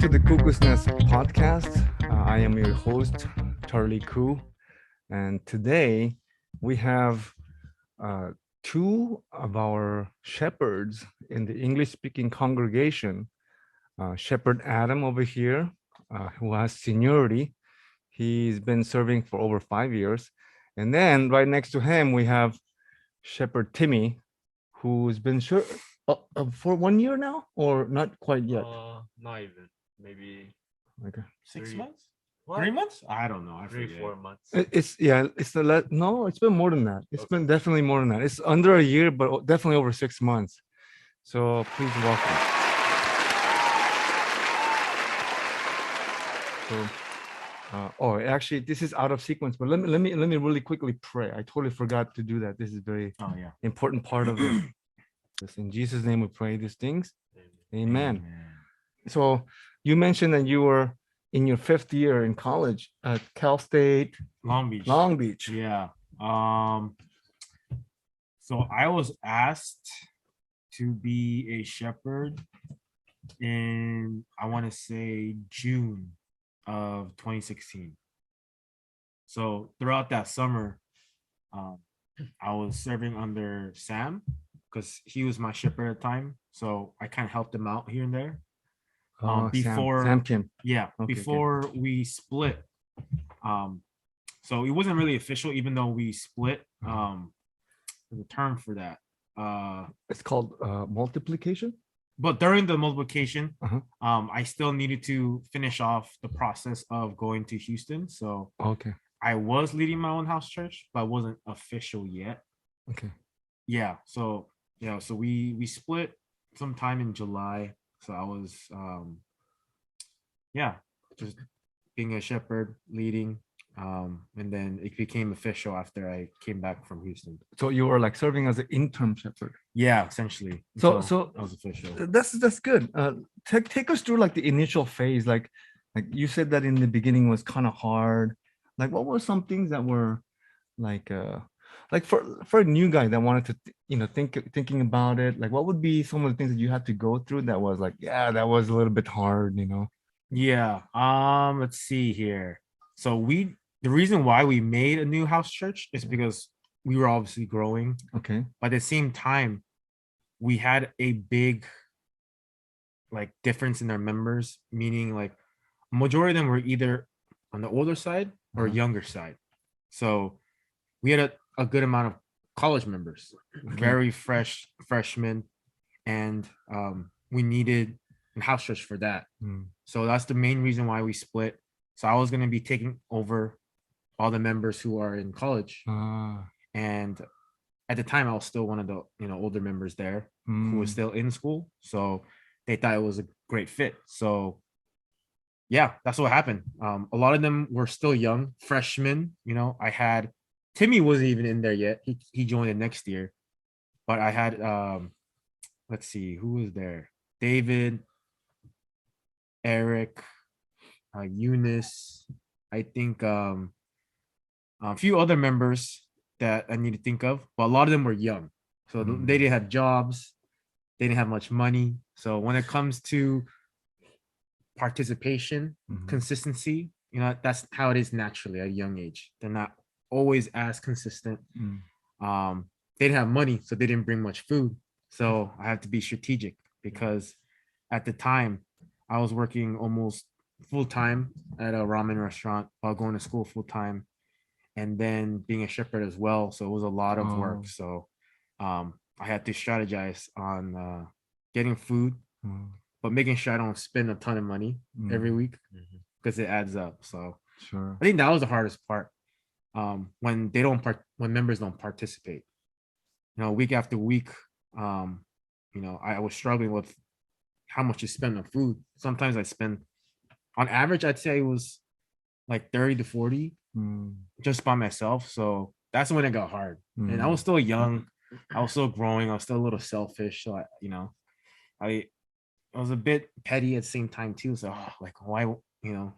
to the Cuckoo's Nest podcast. I am your host, Charlie Koo, and today we have uh, two of our shepherds in the English-speaking congregation. Shepherd Adam over here, who has seniority. He's been serving for over 5 years. And then right next to him, we have Shepherd Timmy, who's been for 1 year now, or not quite yet? Not even. Maybe Okay. 6 months? What? 3 months? I don't know. I 3-4 forget. months. No, it's been more than that. It's Okay. been definitely more than that. It's under a year, but definitely over 6 months. So please welcome. So, actually, this is out of sequence, but let me really quickly pray. I totally forgot to do that. This is very Oh yeah. important part of this. In Jesus' name, we pray these things. Amen. So you mentioned that you were in your 5th year in college at Cal State Long Beach. Long Beach. Yeah. So I was asked to be a shepherd in, I want to say, June of 2016. So throughout that summer, I was serving under Sam because he was my shepherd at the time. So I kind of helped him out here and there. Before Sam Kim. Yeah, Okay, before we split. So it wasn't really official, even though we split. The term for that. It's called multiplication. But during the multiplication, Uh-huh. I still needed to finish off the process of going to Houston. So Okay. I was leading my own house church, but I wasn't official yet. Okay. Yeah. So so we split sometime in July. So I was just being a shepherd, leading. And then it became official after I came back from Houston. So you were like serving as an intern shepherd. Yeah, essentially. So until I was official. that's good. Take us through like the initial phase. Like you said that in the beginning was kind of hard. Like what were some things that were like for a new guy that wanted to thinking about it, like what would be some of the things that you had to go through that was like, yeah, that was a little bit hard, Yeah. Let's see here. So the reason why we made a new house church is because we were obviously growing. Okay. But at the same time, we had a big like difference in our members, meaning like majority of them were either on the older side or younger side. So we had a good amount of college members, very fresh freshmen, and we needed a house church for that. So that's the main reason why we split. So I was going to be taking over all the members who are in college, and at the time I was still one of the older members there who was still in school. So they thought it was a great fit. So yeah, that's what happened. A lot of them were still young freshmen. I had Timmy wasn't even in there yet. He joined it next year. But I had let's see, who was there? David, Eric, Eunice, I think a few other members that I need to think of, but a lot of them were young. So they didn't have jobs. They didn't have much money. So when it comes to participation, consistency, that's how it is naturally at a young age. They're not always as consistent. They didn't have money, so they didn't bring much food. So I had to be strategic because at the time I was working almost full-time at a ramen restaurant while going to school full-time, and then being a shepherd as well. So it was a lot of work. So I had to strategize on getting food, but making sure I don't spend a ton of money every week because it adds up. So sure. I think that was the hardest part. When members don't participate, week after week, I was struggling with how much to spend on food. Sometimes I spend, on average, I'd say it was like 30 to 40 just by myself. So that's when it got hard. And I was still young. I was still growing. I was still a little selfish. So I was a bit petty at the same time too. So why,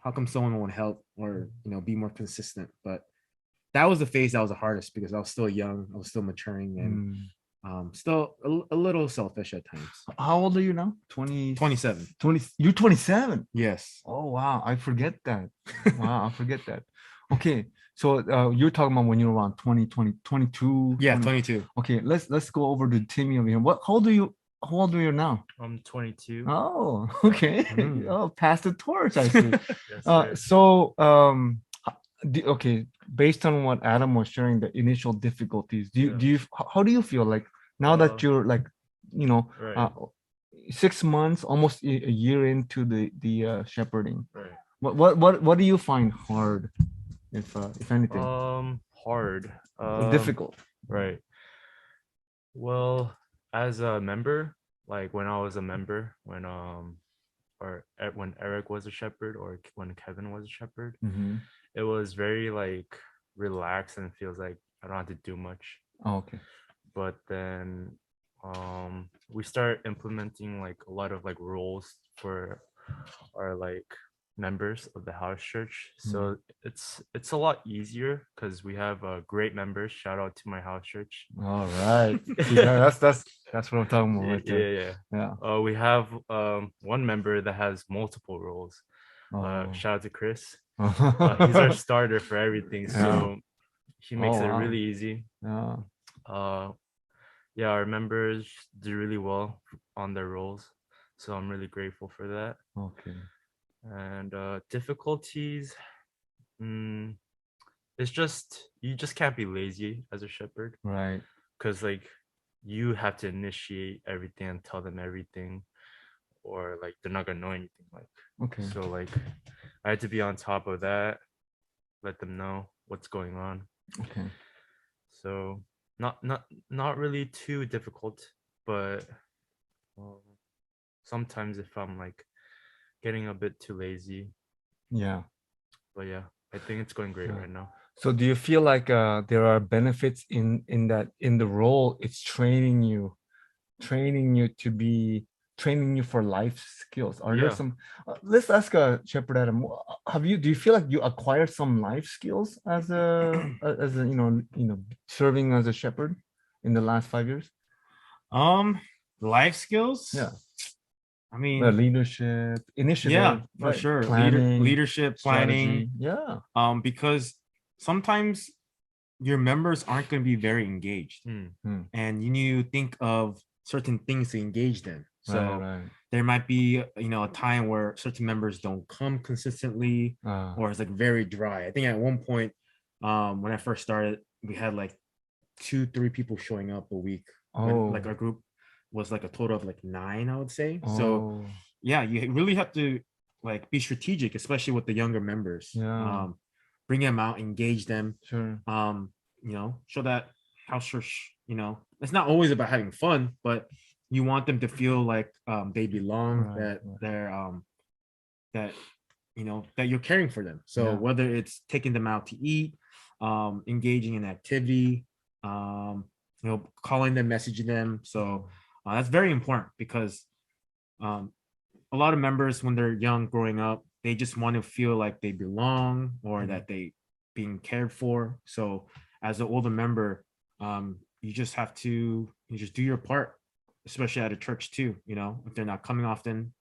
how come someone won't help or, be more consistent? But that was the phase that was the hardest because I was still young. I was still maturing. And Still a little selfish at times. How old are you now? 20, 27. 20, you're 27. Yes. Oh, wow. I forget that. Wow, I forget that. Okay. So you're talking about when you're around 20, 22. Yeah, 20. 22. Okay, let's go over to Timmy over here. How old are you now? I'm 22. Oh, okay. Mm. Oh, pass the torch, I see. Yes, sir. So okay, based on what Adam was sharing, the initial difficulties, how do you feel like now that you're like, you know, Right. 6 months, almost a year into the shepherding? Right. What do you find hard, if anything, Hard. difficult? Right. Well, as a member, like when I was a member, when Eric was a shepherd or when Kevin was a shepherd, Mm-hmm. it was very like relaxed and feels like I don't have to do much. Oh, okay. But then we start implementing like a lot of like rules for our like members of the house church. So it's a lot easier because we have great members. Shout out to my house church. All right. See, that's what I'm talking about right there. Yeah. Yeah. We have one member that has multiple roles. Oh. Shout out to Chris. He's our starter for everything, so he makes Oh, it wow. really easy. Yeah. Yeah, our members do really well on their roles, so I'm really grateful for that. Okay. And difficulties, it's just you just can't be lazy as a shepherd, Right. because like you have to initiate everything and tell them everything, or like they're not gonna know anything. Like, Okay. so like I had to be on top of that, let them know what's going on. Okay. So not really too difficult, but sometimes if I'm like getting a bit too lazy. Yeah. But yeah, I think it's going great Yeah. right now. So do you feel like there are benefits in the role? It's training you to be training you for life skills. Are there Yeah. some? Let's ask Shepherd Adam. Do you feel like you acquired some life skills as a serving as a shepherd in the last 5 years? Life skills. Yeah. I mean, leadership, initiative. yeah, for right? sure. Planning, Leadership, planning. strategy. Yeah. Because sometimes your members aren't going to be very engaged, and you need to think of certain things to engage them. So right. there might be a time where certain members don't come consistently, or it's like very dry. I think at one point, when I first started, we had like 2-3 people showing up a week. When, like our group was like a total of like 9, I would say. So yeah, you really have to like be strategic, especially with the younger members. Yeah. Bring them out, engage them. Sure. Show that house church, it's not always about having fun, but you want them to feel like they belong, that they're that that you're caring for them. So whether it's taking them out to eat, engaging in activity, calling them, messaging them. So that's very important, because a lot of members, when they're young growing up, they just want to feel like they belong, or that they being cared for. So as an older member, you just have to just do your part, especially at a church too. If they're not coming often,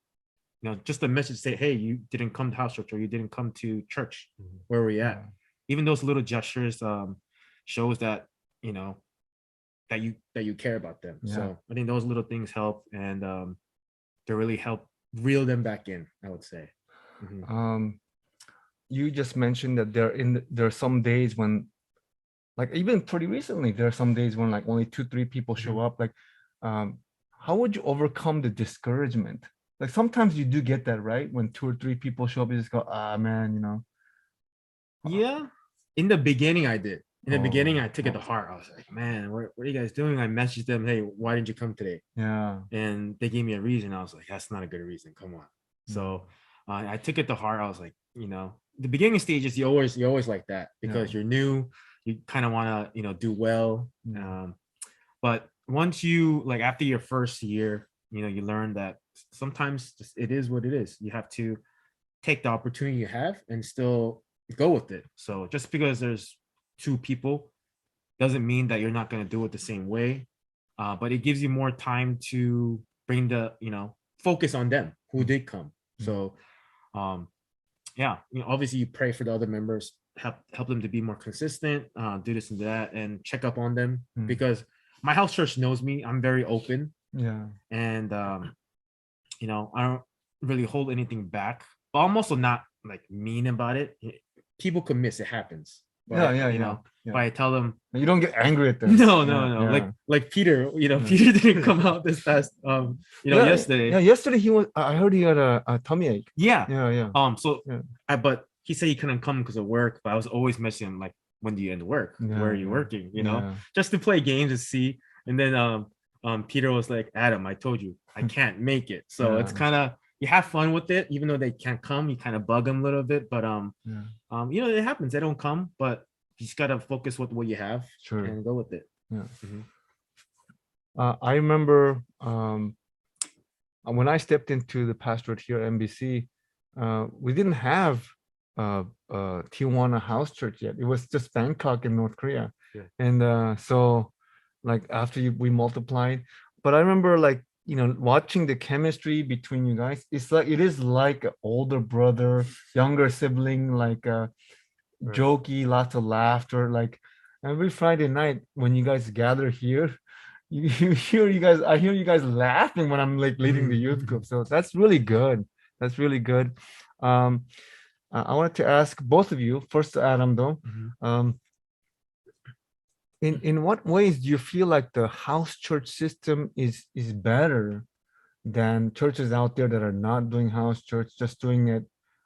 just a message, say, hey, you didn't come to house church, or you didn't come to church. Where are we at? Even those little gestures shows that that you care about them. So I think those little things help, and they really help reel them back in, I would say. You just mentioned that there are some days when, like even pretty recently, there are some days when like only 2-3 people show up. Like how would you overcome the discouragement? Like sometimes you do get that, right? When 2 or 3 people show up, you just go, man, Yeah, in the beginning I did. In the beginning, I took it to heart. I was like, man, what are you guys doing? I messaged them, hey, why didn't you come today? Yeah. And they gave me a reason. I was like, that's not a good reason. Come on. So I took it to heart. I was like, the beginning stages, you always like that, because you're new. You kind of want to, do well. But once you, like, after your first year, you learn that sometimes it is what it is. You have to take the opportunity you have and still go with it. So just because there's 2 people doesn't mean that you're not going to do it the same way. but it gives you more time to bring the focus on them who did come. So yeah, obviously you pray for the other members, help them to be more consistent, do this and that, and check up on them, because my house church knows me. I'm very open, and I don't really hold anything back, but I'm also not like mean about it. People can miss, it happens. But, but I tell them, you don't get angry at them. No. Like Peter, Peter didn't come out this past yesterday. Yeah, yesterday I heard he had a tummy ache. Yeah. But he said he couldn't come because of work, but I was always messaging him like, when do you end work? Where are you working? Just to play games and see. And then Peter was like, Adam, I told you I can't make it. So it's kind of, you have fun with it, even though they can't come, you kind of bug them a little bit, but it happens, they don't come, but you just gotta focus with what you have and go with it. I remember when I stepped into the pastorate here at MBC, we didn't have Tijuana house church yet. It was just Bangkok in North Korea. And so like after we multiplied, but I remember like watching the chemistry between you guys. It is like an older brother, younger sibling, like jokey, lots of laughter. Like every Friday night when you guys gather here, I hear you guys laughing when I'm like leading the youth group. So that's really good. I wanted to ask both of you, first to Adam though, in what ways do you feel like the house church system is better than churches out there that are not doing house church, just doing it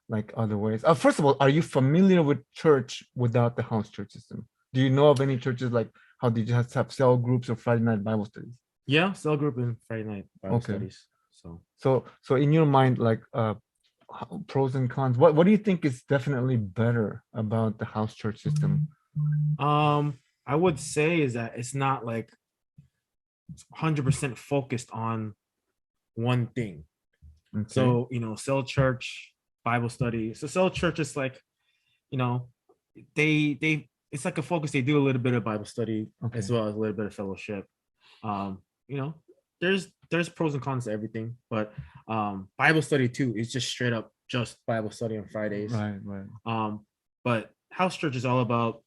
like other ways? First of all, are you familiar with church without the house church system? Do you know of any churches like how they just have cell groups or Friday night Bible studies? Yeah, cell group and Friday night Bible studies. So in your mind, like pros and cons, what do you think is definitely better about the house church system? I would say is that it's not like 100% focused on one thing. So cell church, Bible study. So cell church is like, they it's like a focus. They do a little bit of Bible study as well as a little bit of fellowship. There's pros and cons to everything, but Bible study too is just straight up just Bible study on Fridays. Right. But house church is all about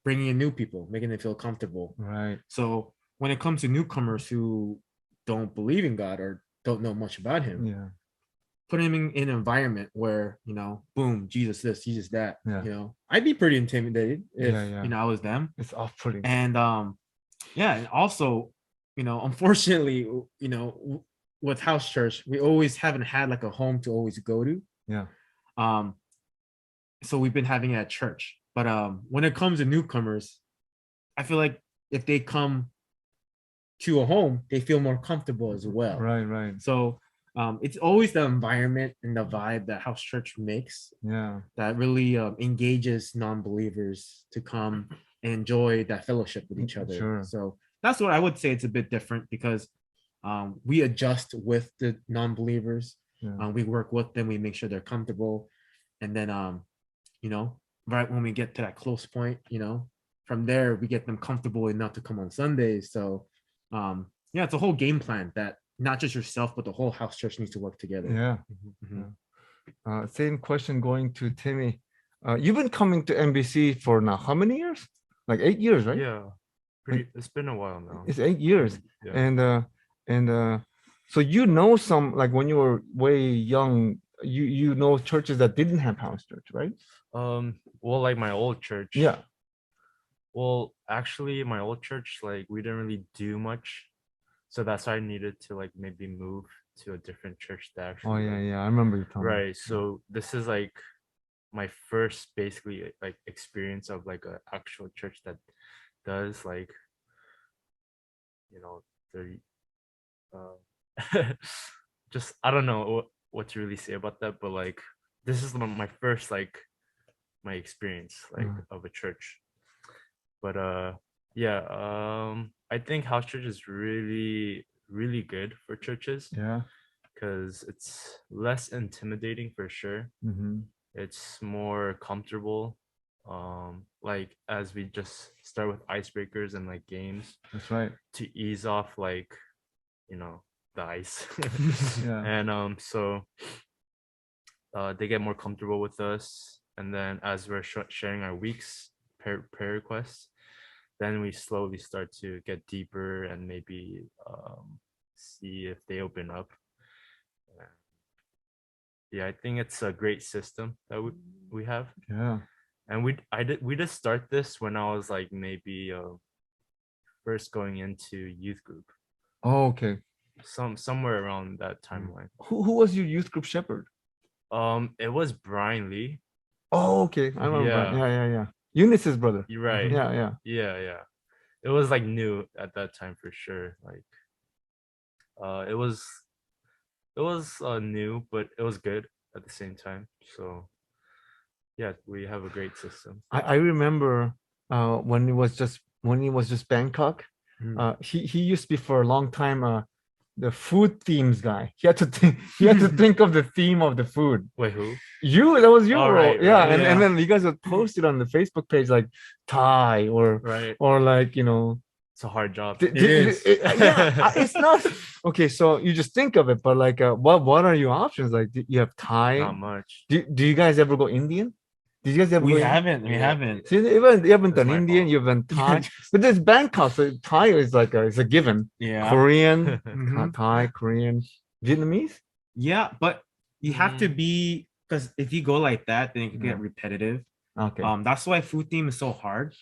bringing in new people, making them feel comfortable. Right. So when it comes to newcomers who don't believe in God or don't know much about him, put him in an environment where boom, Jesus this, Jesus that. I'd be pretty intimidated if I was them. It's off-putting. And and also unfortunately with house church, we always haven't had like a home to always go to. So we've been having it at church. But when it comes to newcomers, I feel like if they come to a home, they feel more comfortable as well. Right. So it's always the environment and the vibe that house church makes that really engages non-believers to come and enjoy that fellowship with each other. So that's what I would say. It's a bit different because we adjust with the non-believers. We work with them. We make sure they're comfortable. And then, right when we get to that close point, from there, we get them comfortable enough to come on Sundays. So, it's a whole game plan that not just yourself, but the whole house church needs to work together. Same question going to Timmy. You've been coming to MBC for now how many years? Like 8 years, right? Yeah, it's been a while now. It's 8 years. And so some, like when you were way young, you know churches that didn't have house church, right? Well, like my old church. Yeah. Well, actually, my old church, like we didn't really do much, so that's why I needed to like maybe move to a different church that actually. I remember you telling me. Right. So this is like my first basically like experience of like an actual church that does like the just I don't know what to really say about that, but like this is my first like my experience like of a church. But I think house church is really good for churches. Because it's less intimidating for sure. It's more comfortable. like as we just start with icebreakers and like games That's right. to ease off like the ice. Yeah. And so they get more comfortable with us, and then as we're sharing our weeks prayer requests, then we slowly start to get deeper and maybe see if they open up. Yeah, I think it's a great system that we have. Yeah. And we just start this when I was like maybe first going into youth group, Oh, okay. somewhere around that timeline. Who was your youth group shepherd? It was Brian Lee. Oh, okay. I remember. Yeah. Yeah. Eunice's brother. You're right. Yeah. Yeah. It was like new at that time for sure. Like it was new, but it was good at the same time. So yeah, we have a great system. I remember when it was just Bangkok. He used to be for a long time the food themes guy. He had to think of the theme of the food. Wait, who? That was you, Oh, bro. right, Yeah, right, and then you guys would post it on the Facebook page like Thai or Right. like It's a hard job. It is. Yeah, it's not okay. So you just think of it, but like, what are your options? Like, you have Thai. Not much. Do you guys ever go Indian? Did you guys ever? We go haven't. We Yeah. haven't. See, you haven't That's done my Indian. fault. You haven't Thai, but there's Bangkok. So Thai is like it's a given. Yeah. Korean, Mhm. Thai, Korean, Vietnamese. Yeah, but you have to be, because if you go like that, then it can Yeah. get repetitive. Okay. That's why food theme is so hard,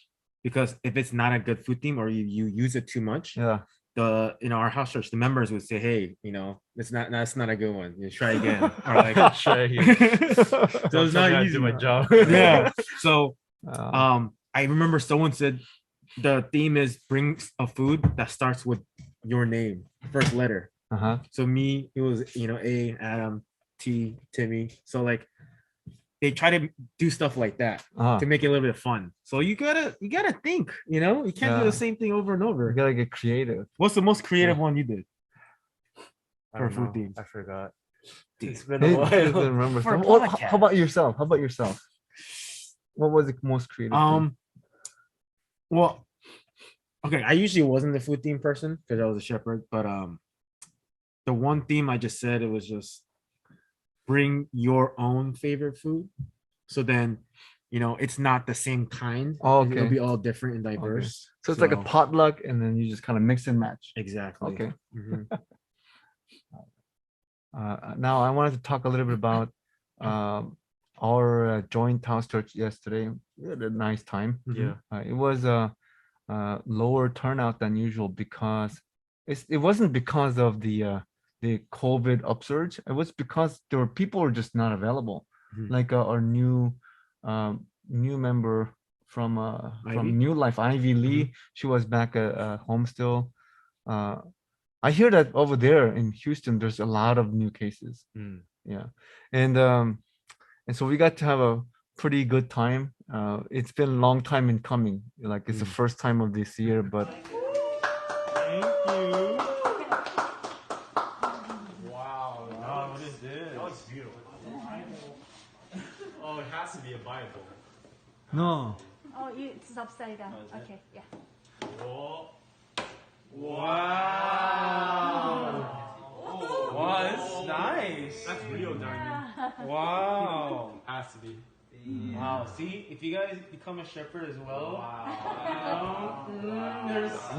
because if it's not a good food theme or you use it too much, Yeah. our house church, the members would say, hey, that's not a good one. You try again. Or like Try again. so it's not I easy. do my job. Yeah. So Uh, I remember someone said the theme is bring a food that starts with your name, first letter. uh-huh. So me, it was A, Adam, T, Timmy. So like they try to do stuff like that Uh-huh. to make it a little bit fun. So you gotta think, you can't do Yeah. the same thing over and You over. gotta get creative. What's the most creative one you did? I For don't food know. theme. I forgot. Dude. It's been He a while. doesn't remember For a stuff. podcast. How about yourself? What was the most creative? thing? Well, okay, I usually wasn't the food theme person because I was a shepherd, but the one theme I just said, it was just bring your own favorite food. So then, it's not the same kind. Oh, It'll okay. be all different and diverse. So it's like a potluck, and then you just kind of mix and match. Exactly. Okay. Mhm. Now I wanted to talk a little bit about our joint house church yesterday. We had a nice time. Yeah. It was a lower turnout than usual because it wasn't because of the COVID upsurge. It was because there were people were just not available. Mhm. Like our new member from Ivy? New Life, Ivy Lee. She was back at home still. I hear that over there in Houston, there's a lot of new cases. Mm. Yeah, and so we got to have a pretty good time. It's been a long time in coming. Like it's the first time of this year, but Thank you. Wow. What is this? That was beautiful. Oh, it has to be a Bible. no. Oh, it's upside down. Okay, yeah. Oh. Wow. Wow, it's nice. That's real diamond. Wow. Has to be. Wow. See, if you guys become a shepherd as well,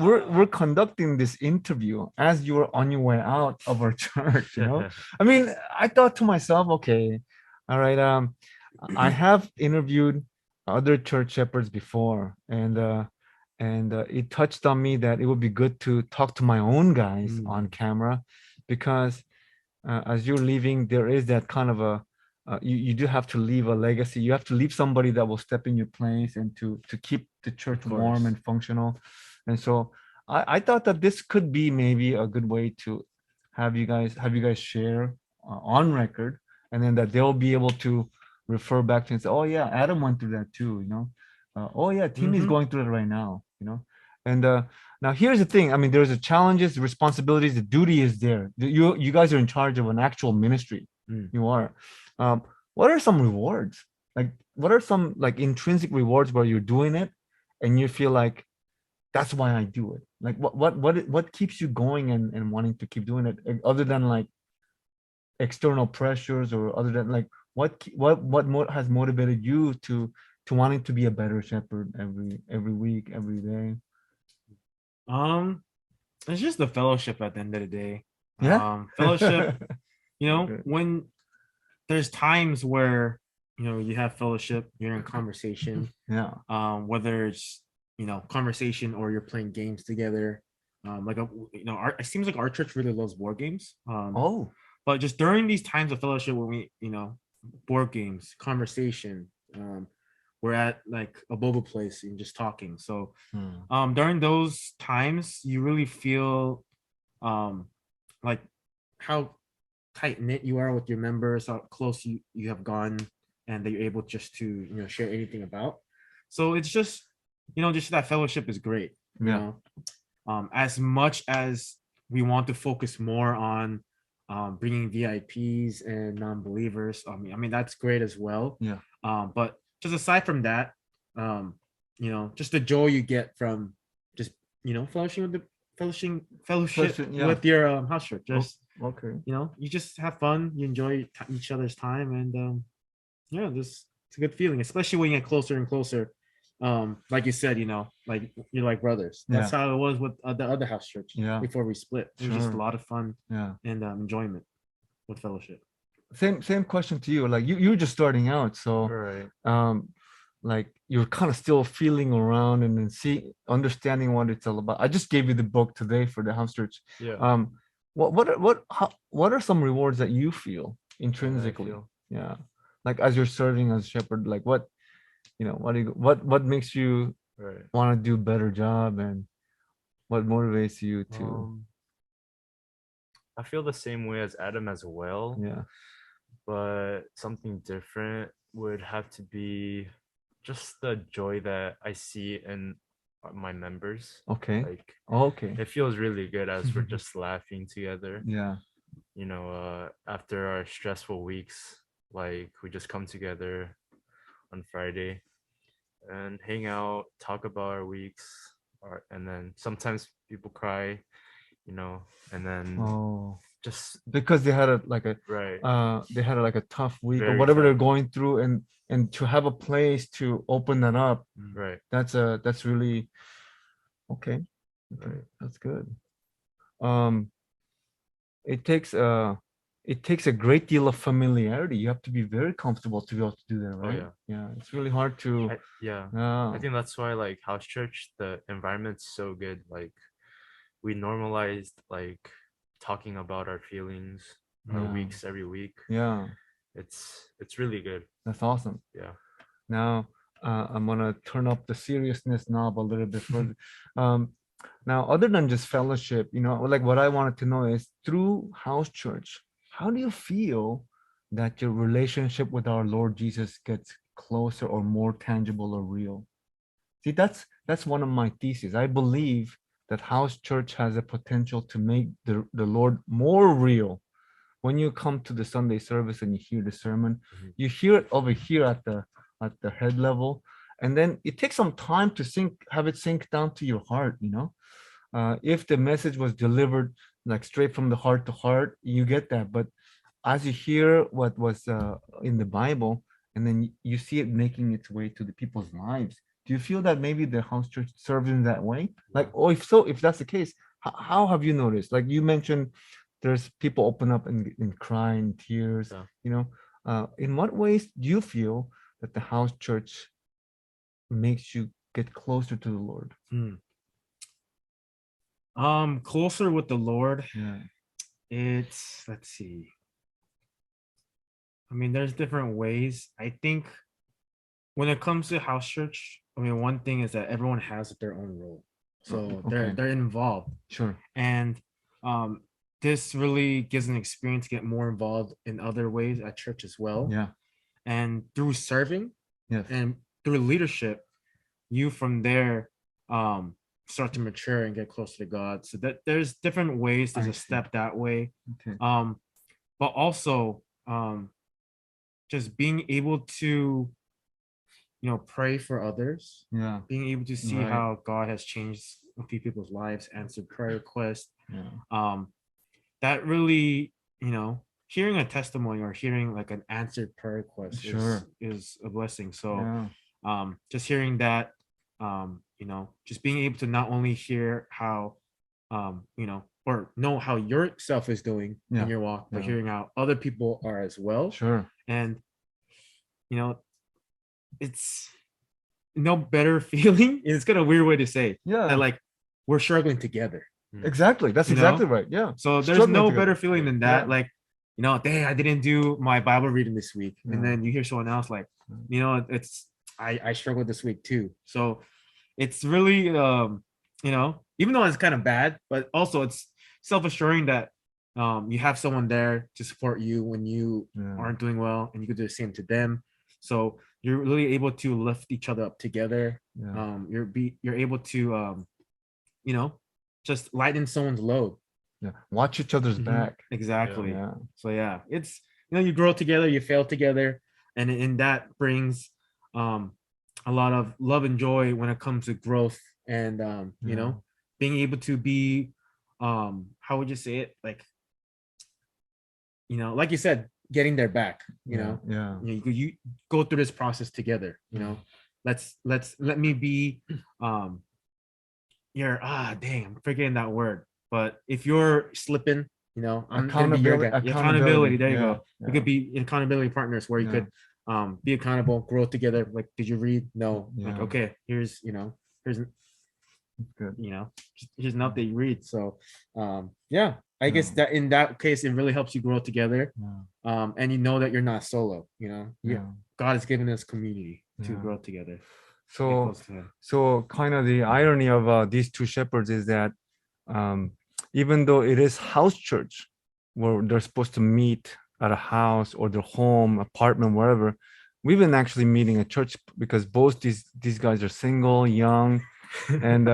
We're conducting this interview as you were on your way out of our church. I mean, I thought to myself, okay, all right. I have interviewed other church shepherds before, and it touched on me that it would be good to talk to my own guys on camera, because as you're leaving, there is that kind of a you do have to leave a legacy. You have to leave somebody that will step in your place and to keep the church warm and functional. And so I thought that this could be maybe a good way to have you guys share on record, and then that they'll be able to refer back to and say, oh yeah, Adam went through that too, oh yeah, Timmy's going through it right now, and now here's the thing. I mean, there's the challenges, the responsibilities, the duty is there. You guys are in charge of an actual ministry. You are. What are some rewards? Like, what are some like intrinsic rewards where you're doing it and you feel like that's why I do it? Like, what keeps you going and wanting to keep doing it, other than like external pressures, or other than like has motivated you to wanting to be a better shepherd every week, every day? It's just the fellowship at the end of the day. Yeah. Fellowship, Okay. when there's times where you have fellowship, you're in conversation, Yeah. whether it's conversation or you're playing games together. It seems like our church really loves board games. Oh. But just during these times of fellowship when we, board games, conversation, we're at like a boba place and just talking. So during those times, you really feel like how tight knit you are with your members, how close you have gone, and that you're able just to share anything about. So it's just just that fellowship is great. Yeah. As much as we want to focus more on bringing VIPs and non-believers, I mean that's great as well. Yeah. But just aside from that, just the joy you get from just fellowship Yeah. with your house church. Just Okay. you just have fun, you enjoy each other's time, and it's a good feeling, especially when you get closer and closer. Like you said, like you're like brothers. That's how it was with the other house church. Yeah. Before we split, it was just a Sure. lot of fun. Yeah. And enjoyment with fellowship. Same question to you. Like you're just starting out, so Right. like you're kind of still feeling around and then understanding what it's all about. I just gave you the book today for the house church. Yeah. What are some rewards that you feel intrinsically? feel. Yeah, like as you're serving as shepherd, like what what makes you Right. want to do a better job, and what motivates you to I feel the same way as Adam as well. yeah. But something different would have to be just the joy that I see in my members. Okay. Like Okay. it feels really good as we're just laughing together. Yeah. After our stressful weeks, like we just come together on Friday and hang out, talk about our weeks, and then sometimes people cry, and then Oh, just because they had right. they had like a tough week or Very whatever they're tough. going through, and to have a place to open that up, Right. that's really okay. Right. That's good. It takes a great deal of familiarity. You have to be very comfortable to be able to do that, right? Yeah, it's really hard to I think that's why like house church, the environment's so good. Like we normalized like talking about our feelings, our Yeah. weeks every week. yeah, It's really good. that's awesome. Yeah. Now I'm gonna turn up the seriousness knob a little bit further. Now, other than just fellowship, like what I wanted to know is through house church, how do you feel that your relationship with our Lord Jesus gets closer or more tangible or real? See, that's one of my theses. I believe that house church has a potential to make the Lord more real. When you come to the Sunday service and you hear the sermon, you hear it over here at the head level, and then it takes some time to have it sink down to your heart. If the message was delivered like straight from the heart to heart, you get that. But as you hear what was in the Bible, and then you see it making its way to the people's lives, do you feel that maybe the house church serves in that way? Like, or if so, if that's the case, how have you noticed? Like you mentioned, there's people open up and cry in tears. In what ways do you feel that the house church makes you get closer to the Lord? Closer with the Lord. Yeah. Let's see. I mean, there's different ways. I think when it comes to house church, I mean, one thing is that everyone has their own role, so they're involved. Sure. And this really gives an experience to get more involved in other ways at church as well. Yeah. And through serving, yes, and through leadership, you from there start to mature and get closer to God. So that there's different ways. There's a step that way. Okay. But also just being able to pray for others, Yeah. being able to see Right. how God has changed a few people's lives, answered prayer requests. Yeah. That really, hearing a testimony or hearing like an answered prayer request Sure. is a blessing. So Yeah. just hearing that, just being able to not only hear how, or know how yourself is doing Yeah. in your walk, but Yeah. hearing how other people are as well. Sure. And, it's no better feeling. It's kind of weird way to say Yeah. that, like, we're struggling together. Exactly. That's You know? exactly right. Yeah. So there's Struggling no together. better feeling than that. Yeah. Like, dang, I didn't do my Bible reading this week. Yeah. And then you hear someone else like, I struggled this week too. So it's really, even though it's kind of bad, but also it's self-assuring that you have someone there to support you when you aren't doing well, and you can do the same to them. So you're really able to lift each other up together. Yeah. You're able to, just lighten someone's load. Yeah. Watch each other's back. Exactly. Yeah. So yeah, it's you grow together, you fail together, and that brings a lot of love and joy when it comes to growth, and being able to be how would you say it, like like you said, getting their back. Yeah. You go through this process together. Let me be dang, I'm forgetting that word. But if you're slipping, I'm gonna be your guy. Accountability. There you go. We could be accountability partners where you could be accountable, grow together. Like, did you read? No. Like, Yeah. okay, here's Good. here's an update you read. So I guess that in that case it really helps you grow together. And you know that you're not solo. God has given us community to grow together. So kind of the irony of these two shepherds is that even though it is house church where they're supposed to meet at a house or their home, apartment, wherever, we've been actually meeting at church because both these guys are single, young, and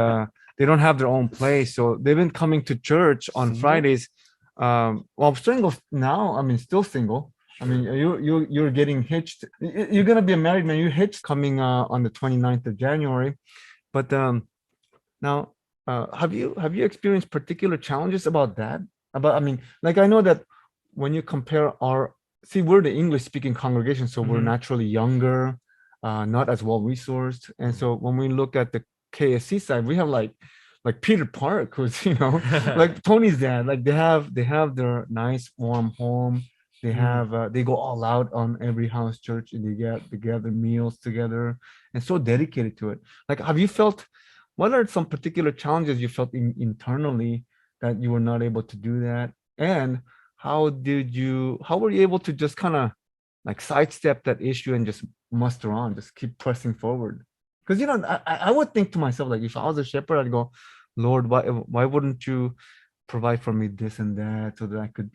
they don't have their own place. So they've been coming to church on Fridays. Well, single now. I mean, still single. I mean, you're getting hitched. You're gonna be a married man. You hitched coming on the 29th of January. But now, have you experienced particular challenges about that? I mean, like I know that when you compare we're the English speaking congregation, so we're naturally younger, not as well resourced, and so when we look at the KSC side, we have like Peter Park, who's like Tony's dad. Like they have their nice warm home. They have they go all out on every house church, and they get together meals together, and so dedicated to it. Like, have you felt? What are some particular challenges you felt internally that you were not able to do that? And how were you able to just kind of like sidestep that issue and just muster on, just keep pressing forward? Because I would think to myself, like, if I was a shepherd, I'd go, Lord, why wouldn't you provide for me this and that so that I could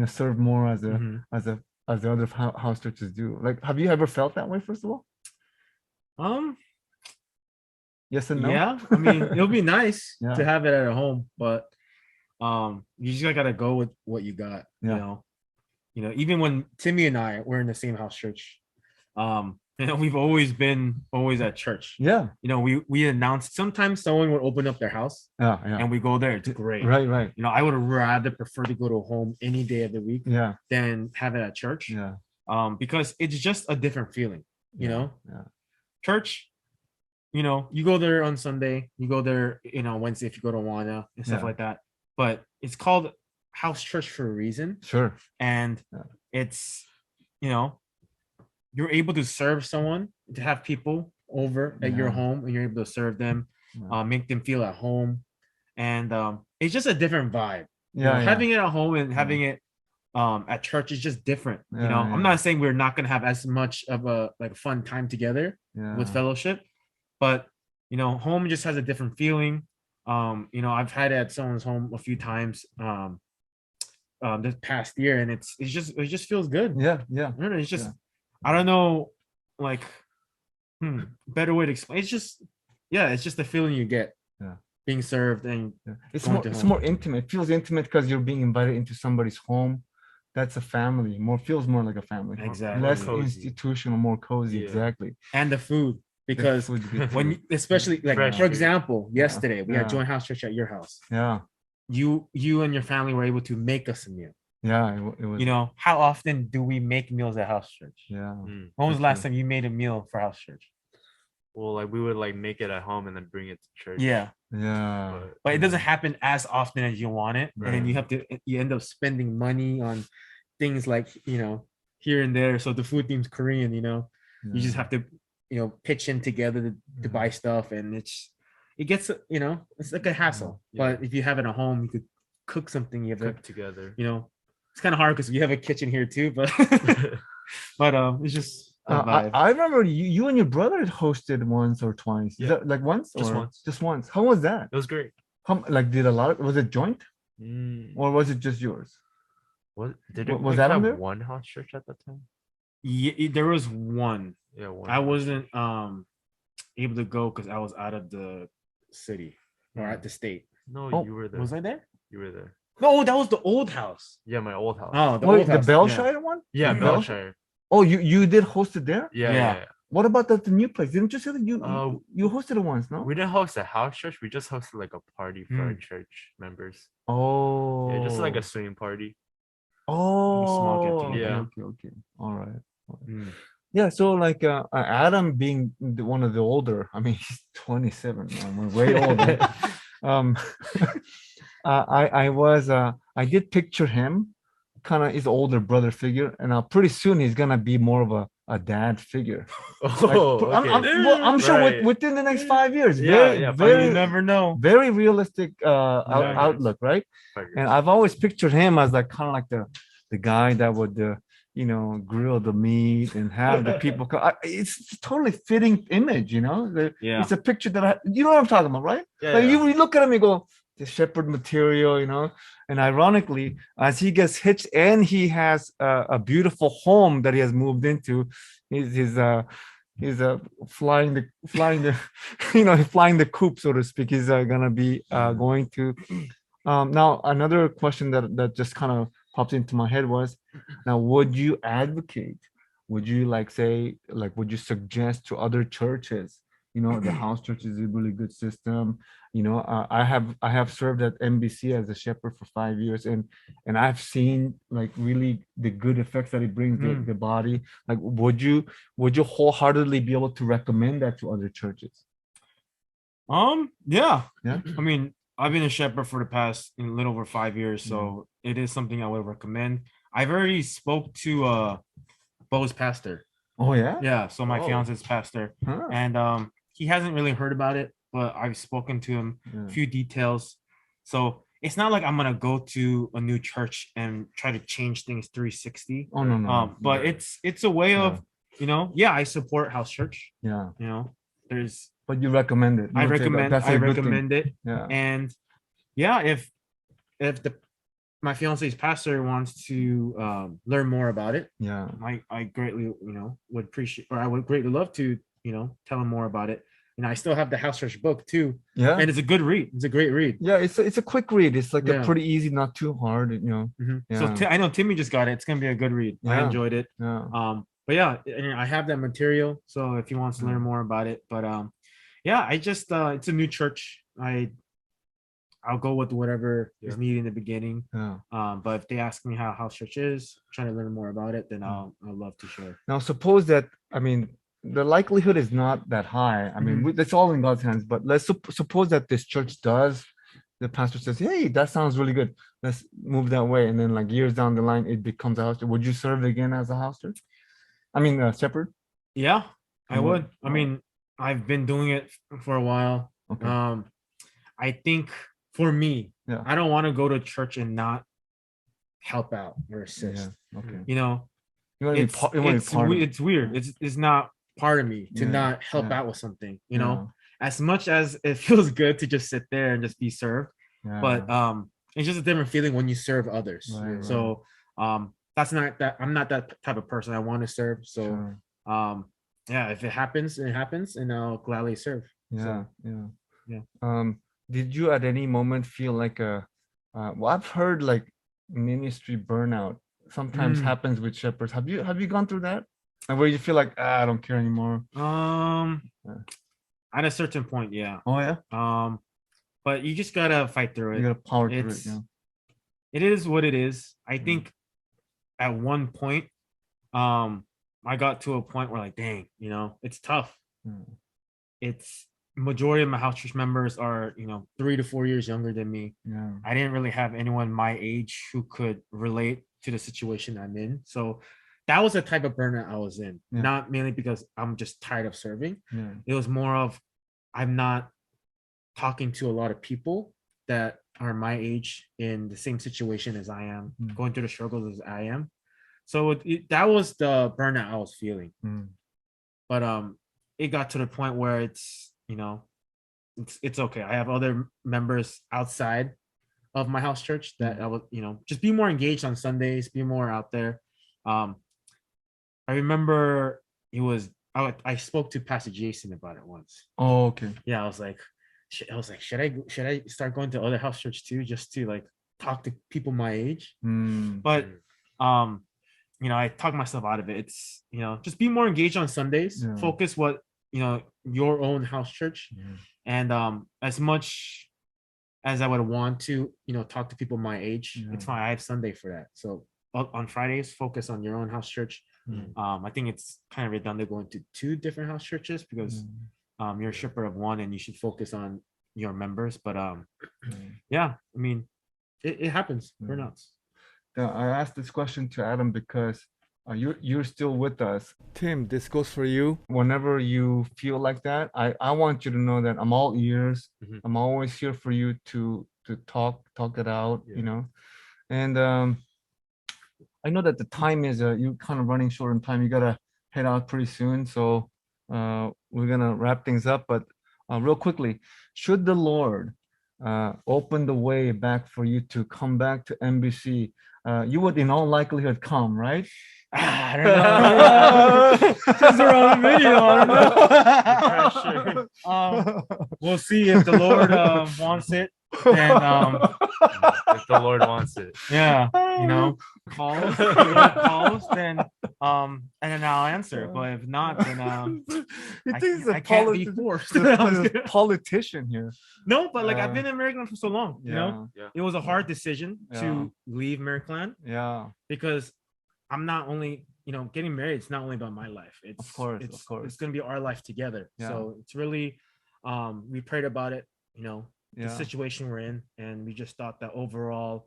serve more as the other house churches do? Like, have you ever felt that way, first of all? Yes and no. Yeah, I mean, it'll be nice to have it at home, but you just gotta go with what you got. Even when Timmy and I were in the same house church, we've always been at church. We announced sometimes someone would open up their house and we go there. It's great. Right. I would rather prefer to go to home any day of the week than have it at church. Because it's just a different feeling. Church, you go there on Sunday, you go there, Wednesday if you go to Wana and stuff like that. But it's called house church for a reason. Sure. And it's, you're able to serve someone, to have people over at your home, and you're able to serve them, make them feel at home. And it's just a different vibe. Having it at home and having it at church is just different. I'm not saying we're not gonna have as much of a fun time together with fellowship, but home just has a different feeling. I've had it at someone's home a few times this past year, and it just feels good. It's just I don't know, better way to explain. It's just the feeling you get being served, and it's more intimate. It feels intimate because you're being invited into somebody's home that's a family. Feels more like a family. Exactly. Less Cozy. institutional, more cozy. Yeah. Exactly. And the food, because food's good when too. especially like Fresh for food. example, yesterday we had Yeah. joint house church at your house. Yeah. You and your family were able to make us a meal. Yeah. It was. You know, how often do we make meals at house church? Yeah. Mm. When was for the last sure. time you made a meal for house church? Well, like we would like make it at home and then bring it to church. Yeah, Yeah. but it doesn't yeah. happen as often as you want it, and then Right. you have to you end up spending money on things like, you know, here and there. So the food theme's Korean, you know, you just Yeah. have to, you know, pitch in together to Yeah. buy stuff, and it gets, you know, it's like a hassle. Yeah. But if you have it at home, you could cook something. You have to, Cook together. you know, it's kind of hard because you have a kitchen here too, but but it's just a I vibe. I remember you and your brother had hosted once or twice. Is Yeah. that like once Just or once. just once? How was that? It was great. How like did a lot? Was it joint or was it just yours? What did Wa- it was like, Adam have there? one house church at that time? Yeah, there was one. Yeah, one. I house wasn't church. able to go because I was out of the city or at the state. No, Oh, you were there. Was I there? You were there. No, that was the old house. Yeah, my old house. Oh, the Wait, old the house. Belshire one? yeah, the Belshire. Oh, you did host it there? Yeah, Yeah. yeah. What about the new place? Didn't you say that you Uh, you hosted it once? No. We didn't host a house church. We just hosted like a party for our Hmm. church members. Oh. Yeah, just like a swinging party. Oh. get-together. Yeah. Okay. All right. Mm. Yeah. So like Adam being one of the older. I mean, he's 27. I'm way older. um, I did picture him, kind of his older brother figure, and pretty soon he's gonna be more of a dad figure. Like, Oh, I'm, okay. well, I'm sure Right. within the next 5 years. Yeah, Very, yeah, 5 But you very, never know. very realistic Yeah. outlook, right? 5 years. And I've always pictured him as like kind of like the guy that would grill the meat and have the people come. It's a totally fitting image, Yeah. It's a picture that you know what I'm talking about, right? Yeah, Like yeah. you look at him, you go, the shepherd material, and ironically, as he gets hitched and he has a beautiful home that he has moved into, he's flying the flying the coop, so to speak. He's gonna be going to now another question that just kind of popped into my head was, now would you advocate, would you would you suggest to other churches, the house church is a really good system. I have served at MBC as a shepherd for 5 years, and I've seen like really the good effects that it brings the body. Like would you wholeheartedly be able to recommend that to other churches? Yeah. Yeah. I mean, I've been a shepherd for the past a little over 5 years, so it is something I would recommend. I've already spoke to Bo's pastor. Oh yeah. Yeah, so my Oh. fiance's pastor, Huh. and he hasn't really heard about it, but I've spoken to him Yeah. a few details. So it's not like I'm gonna go to a new church and try to change things 360. Oh no. But Yeah. it's a way of, Yeah. I support house church. Yeah. There's But you recommend it. You I would say that recommend that's a I good thing. recommend it. Yeah. And yeah, if my fiance's pastor wants to learn more about it, Yeah. I greatly would appreciate, or I would greatly love to tell him more about it. I still have the house church book too, Yeah. and it's a good read. It's a great read. Yeah. It's a quick read. It's like a Yeah. pretty easy, not too hard. So Yeah. I know Timmy just got it. It's gonna be a good read. I Yeah. enjoyed it. Yeah. But yeah, and I have that material. So if he wants to learn more about it, but yeah, I just it's a new church. I'll go with whatever is needed in the beginning. Yeah. But if they ask me how house church is, trying to learn more about it, then I'll love to share. Now, suppose that, I mean, the likelihood is not that high. I mean, that's all in God's hands. But let's suppose that this church does. The pastor says, "Hey, that sounds really good. Let's move that way." And then, like years down the line, it becomes a house church. Would you serve again as a house church? I mean, shepherd. Yeah, I You would. would? I mean, I've been doing it for a while. Okay. I think for me, Yeah. I don't want to go to church and not help out or assist. Yeah. Okay. You know, You want to be it's part. You want to be part. of it. it's weird. It's not part of me to Yeah, not help yeah. out with something. As much as it feels good to just sit there and just be served, Yeah. but it's just a different feeling when you serve others. Right, So that's not that. I'm not that type of person. I want to serve. So Sure. yeah, if it happens, it happens, and I'll gladly serve. Yeah. So, Yeah. yeah. Did you at any moment feel like well, I've heard like ministry burnout sometimes happens with shepherds. Have you gone through that? And where you feel like I don't care anymore. At a certain point, yeah. Oh yeah. But you just gotta fight through it. You gotta power through it. It's Yeah. it is what it is. I think at one point, I got to a point where like, dang, it's tough. It's majority of my house church members are 3 to 4 years younger than me. Yeah. I didn't really have anyone my age who could relate to the situation I'm in. So that was the type of burnout I was in. Yeah. Not mainly because I'm just tired of serving. Yeah. It was more of I'm not talking to a lot of people that are my age in the same situation as I am, going through the struggles as I am. So that was the burnout I was feeling. But it got to the point where it's okay. I have other members outside of my house church that I would just be more engaged on Sundays, be more out there. I remember I spoke to Pastor Jason about it once. Oh, okay. Yeah, I was like, should I start going to other house church too, just to like talk to people my age? But I talked myself out of it. It's just be more engaged on Sundays. Yeah. Focus what your own house church, and as much as I would want to talk to people my age, it's fine. I have Sunday for that. So on Fridays, focus on your own house church. I think it's kind of redundant going to 2 different house churches because you're a shepherd of one and you should focus on your members. But yeah, I mean, it happens. Burnouts. I asked this question to Adam because you're still with us. Tim, this goes for you. Whenever you feel like that, I want you to know that I'm all ears. I'm always here for you to talk it out, And I know that the time is you kind of running short on time. You gotta head out pretty soon, so we're gonna wrap things up. But real quickly, should the Lord open the way back for you to come back to MBC, you would in all likelihood come, right? I don't know. Just the wrong video. I don't know. We'll see if the Lord wants it. And if the Lord wants it. Yeah, calls, then and then I'll answer. But if not, then I can't be forced. Politician here. No, but like I've been in MiracleLand for so long. It was a hard decision Yeah. to leave MiracleLand. Yeah. Because I'm not only, getting married. It's not only about my life. It's Of course. It's going to be our life together. Yeah. So it's really, we prayed about it, the Yeah. situation we're in, and we just thought that overall,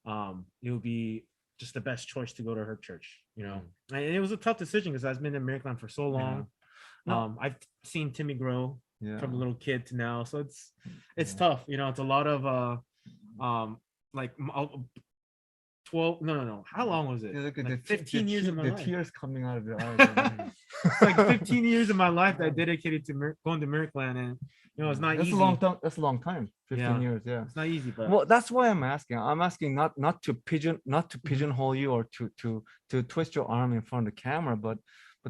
it would be just the best choice to go to her church. And it was a tough decision because I've been in MiracleLand for so long. No. I've seen Timmy grow from a little kid to now, so it's Yeah. tough. It's a lot of like 12 no how long was it? Look at Like 15 years of my the life. tears coming out of your eyes. It's like 15 years of my life that I dedicated to going to MiracleLand, and it's not That's easy. a long time. That's a long time. 15 Yeah. years. Yeah. It's not easy, but Well, that's why I'm asking. I'm asking not to pigeonhole you or to twist your arm in front of the camera, but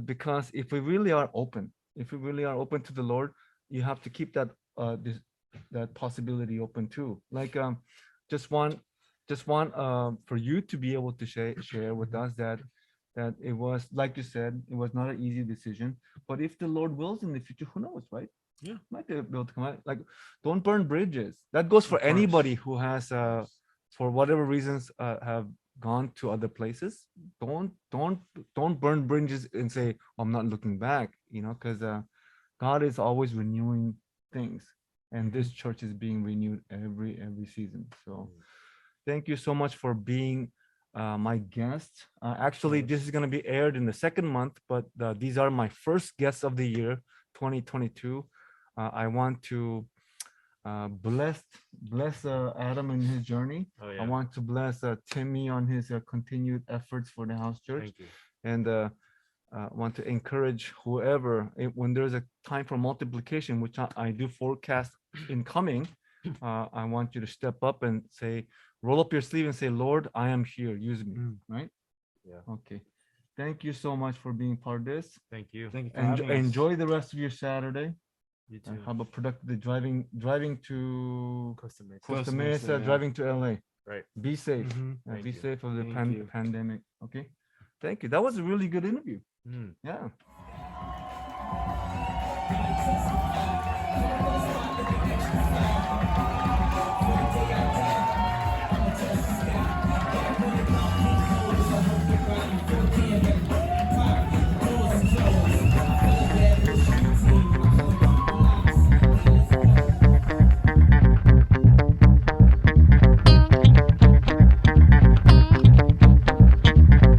because if we really are open to the Lord, you have to keep that that possibility open too. Like just want for you to be able to share with us that it was, like you said, it was not an easy decision. But if the Lord wills in the future, who knows, right? Yeah. Might be able to come out. Like, don't burn bridges. That goes for Of course. anybody who has for whatever reasons have gone to other places. Don't burn bridges and say, I'm not looking back, because God is always renewing things, and this church is being renewed every season. So thank you so much for being my guest. Actually, this is going to be aired in the second month, but these are my first guests of the year 2022. I want to bless Adam in his journey. Oh, yeah. I want to bless Timmy on his continued efforts for the house church. Thank you. And want to encourage whoever, when there's a time for multiplication, which I do forecast incoming, I want you to step up and say, roll up your sleeve and say, Lord, I am here, use me, right? Yeah. Okay. Thank you so much for being part of this. Thank you. thank you for having us. Enjoy the rest of your Saturday. You too. Have a productive driving to Costa Mesa. Costa Mesa, Mesa, yeah. driving to LA. Right. Be safe. Mhm. Yeah, Thank be you. safe of the Thank you. pandemic. Okay. Thank you. That was a really good interview. Mm. Yeah.